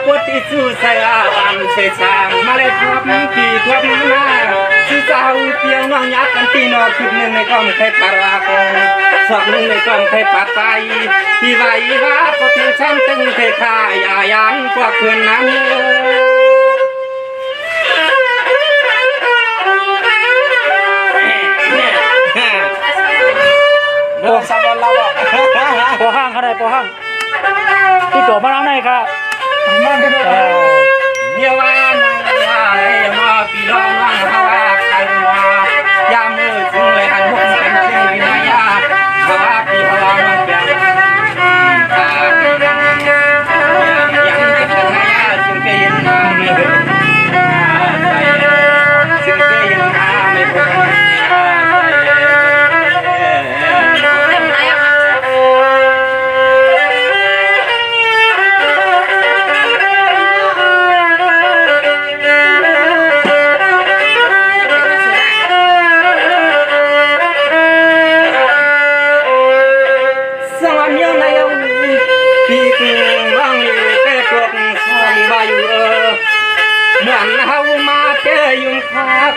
ปวดที่สู้ใส่อันเสสางมาเลยทับปีทับหน้าสู้เจ้าเพียงน้องยักกันตีนอคืบหนึ่งในกองเคยปารากงสอบหนึ่งในกองเคยปัดไปที่ไหวว่าก็ถึงชั้นตึงเคยขายายันกว่าเพื่อนนั้นสามวันเราอ่ะปอห้างเขาได้ปอห้างที่ตัวมาล้างในครับมันก็ได้เยาวันอะไรมาปีน้องน้องเขาว่ากันว่ายามมือถึงเลยหันมุกเป็นเสียงในยาเขาว่าปีเขาว่ามันเปลี่ยนตายังจะเป็นนายาจึงเกยินมาไม่ถึงจึงเกยินมาไม่พอ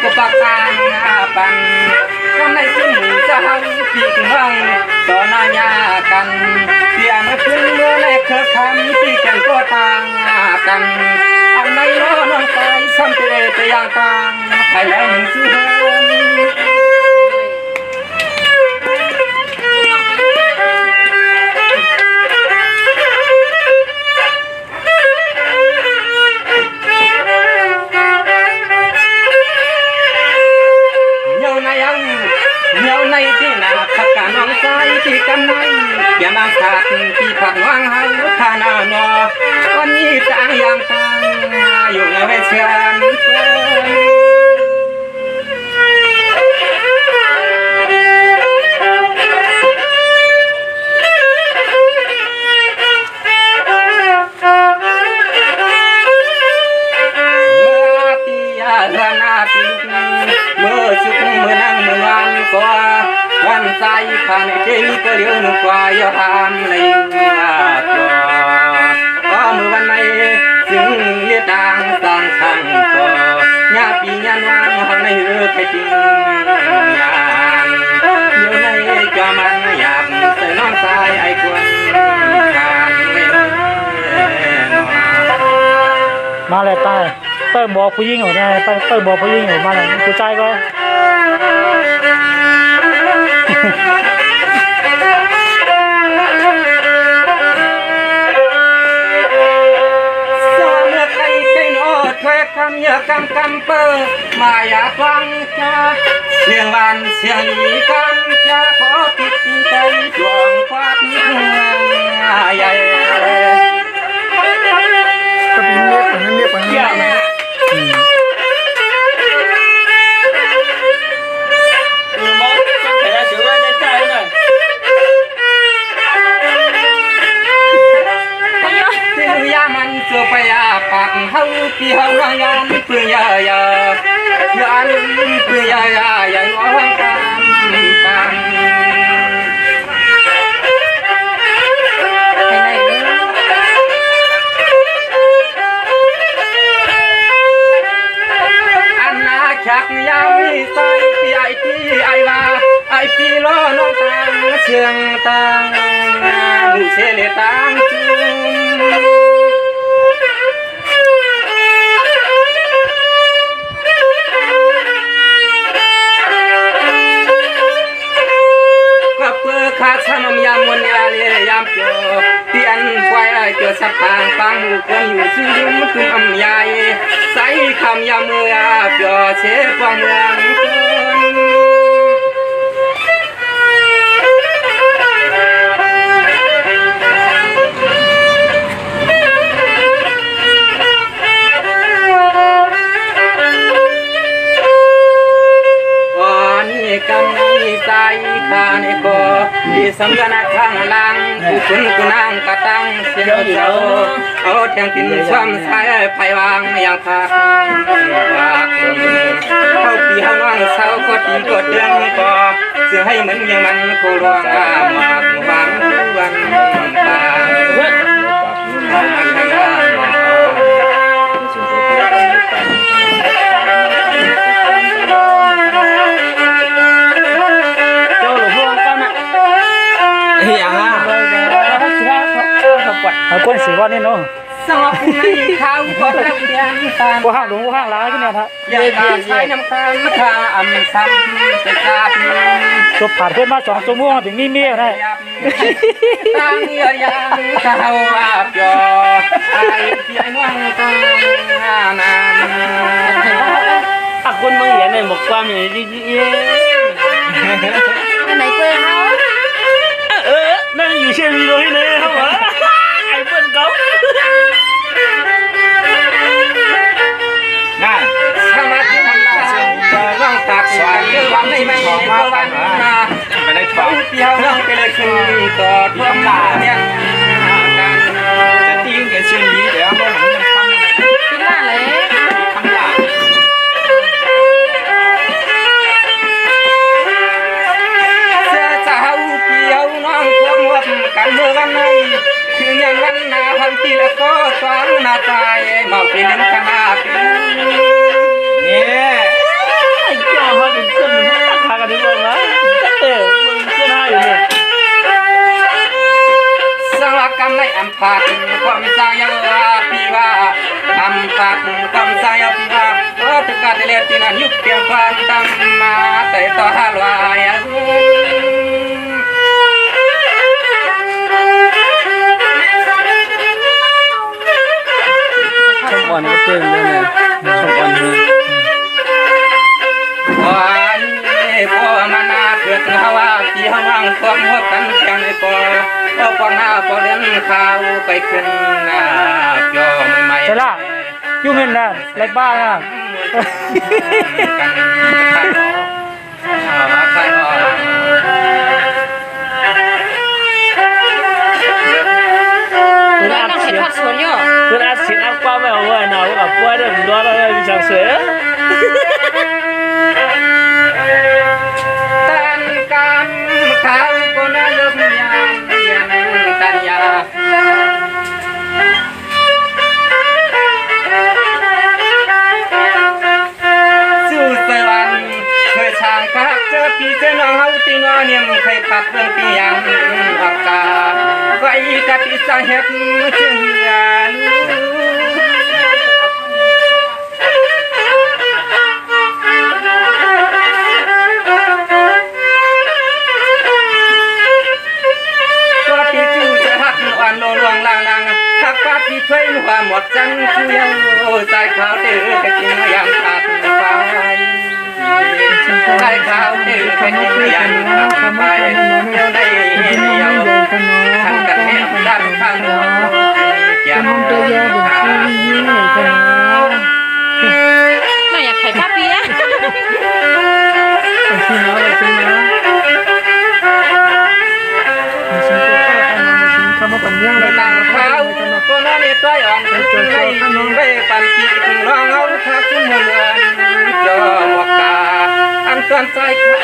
ก็ปากกางปันทำในซึ่งจะหันปีกห้องต่อหน้าญากันเสียงขึ้นเมื่อในเครือคำที่แก่นก็ต่างกันอันในโลกน้องใจซ้ำเตะไปอย่างต่างใครแล้วหนึ่งชื่อที่กำไนอย่ามาขาดที่ผักวางให้ทานาหนอวันนี้ต่างอย่างต่างอยู่ในเวชานเมื่อสุขเมื่อนั่งเมื่อวานก็วันใจข้าในเจนีก็เลี้ยวหนุ่มกว่าอย่าทำในก็เมื่อวันไหนจึงเลี้ยดังต่างทางก็ญาปีญาณวันห้องในเรือไปจริงญาณอยู่ในจอมันอยากใส่น้องสายไอ้ควรการมาเลยใต้เปิ้ลบอกผู้หญิงเหรอเนี่ยเปิ้ลบอกผู้หญิงเหรอมาเลยผู้ชายก็คำเยอะกำเปิดมาอย่าฟังจ้าเสียงวันเสียงอีกันจะขอติดใจดวงควัดเมืองใหญ่ก็เป็นเรียกมันใหญ่เสือไปอาปักเฮาพี่เฮางานเพื่อยายางานเพื่อยายาอย่างน้อยกันปันไปไหนอันนาชักยามมีใส่พี่ไอพี่ไอว่าไอพี่ล้อน้องตางเชียงตางดูเชลตางจุ่มข้าชนมยามวันยาเลียยามเปียวที่อันไฟเกี่ยวสับทางฟังหูคนอยู่ชื่อยุ่มตุ้มอำยายใส่คำยามเมื่อเปียวเชฟฟังเมืองกำนี้ใจข้าในคอที่สำนักข้างล่างผู้คุณกูนางกระตังเสียงเจ้าเอาแทงกินช่ำสายไผ่วางอย่างพักเขาปีเขาน้องสาวก็ตีก็เดือนก็เสียให้เหมือนอย่างมันโครวงอาหมากบางวันตา เอาก้นสีว่านี่เนาะ สอบในเขาก็เรียนตาม ว่าห้างหลวงว่าห้างล้างที่เนี่ยฮะ อย่าการใช้น้ำตาลมะขามซ้ำจะกาบ จบผ่านเพื่อนมา2 ชั่วโมงถึงมีเมียนะ ตั้งเยอะยังเขาอาบยอไอ้ที่ไอ้น้องต้องนาน ถ้าคนเมืองเหยียนเนี่ยบอกความอย่างนี้เอ๊ะ อันไหนเปิดเขา นั่งอยู่เชียงวีโรที่เลยครับวะไอ้เปิ้ลเขา น่าสมาธิทำได้น้องตัดสายเยอะวันไม่ไม่ก็วันมาไปได้ช่องเดียวน้องไปเลยคืนต่อที่ทำลาเนี่ยการจะติ้งกันเชียงวีเดี๋ยวเราหนังจะทำ กินล่าเลย ทำลาเสื้อเจ้าเกี่ยวน้องพวงวัดกันเมื่อวันไหนคือยังวันนาพันปีแล้วก็สองนาตายเมาปีนึงขนาดเนี่ย ไอ้เจ้าเขาเป็นเพื่อนมันตั้งขากันทุกคนนะมึงเพื่อนให้อยู่เนี่ย สารกรรมในอัมพาตความสายปีว่าอัมพาตความสายปีว่าถึงการเลี้ยงที่นั่นยุคเพียงความตั้งมาแต่ต่อหาลายช่องอ่อนก็เต็มเลยเนี่ยช่องอ่อนเลย วันพ่อมานาเกิดเฮาว่าที่เฮาวังความหัวกันเพียงในก่อพอหน้าพอเลี้ยงข้าวไปขึ้นหน้าจอใหม่ ใช่ล่ะยุ่งเห็นนะเล็กบ้านะ กันใครใคร แล้วน้องเห็นทอดสวนอยู่ เพื่อนอาชีพอัพความไม่เอาไว้นะว่าป่วยเดี๋ยวร้อนแล้วมีช่างเสือ ตันกรรมข้าวก็น่าเริ่มยามเย็นตันยาสู่สวรรค์เคยช่างคักเจอพี่เจอน้องเฮาตีน้อเนี่ยเคยพัดเรื่องปียังอากาศไว้กับพี่สาเหตุเชื่อลูก็ที่จูจะหักอ่อนโลลวงลางลางหักปาดที่เคยความหมดจังเที่ยวใจขาวเดือดกินยังขาดไฟใจขาวเดือดกินยังขาดไฟเดียวได้เดียวทันกันแม่ด้านข้างหัวเกี่ยว น้องอยากไข่ป้าเปี๊ยะ ไม่ตั้งเขาก็น่าเนตอ่อนในเร่ปันปีกร้องเอาทักมุนจอมกาอันกันใจเขา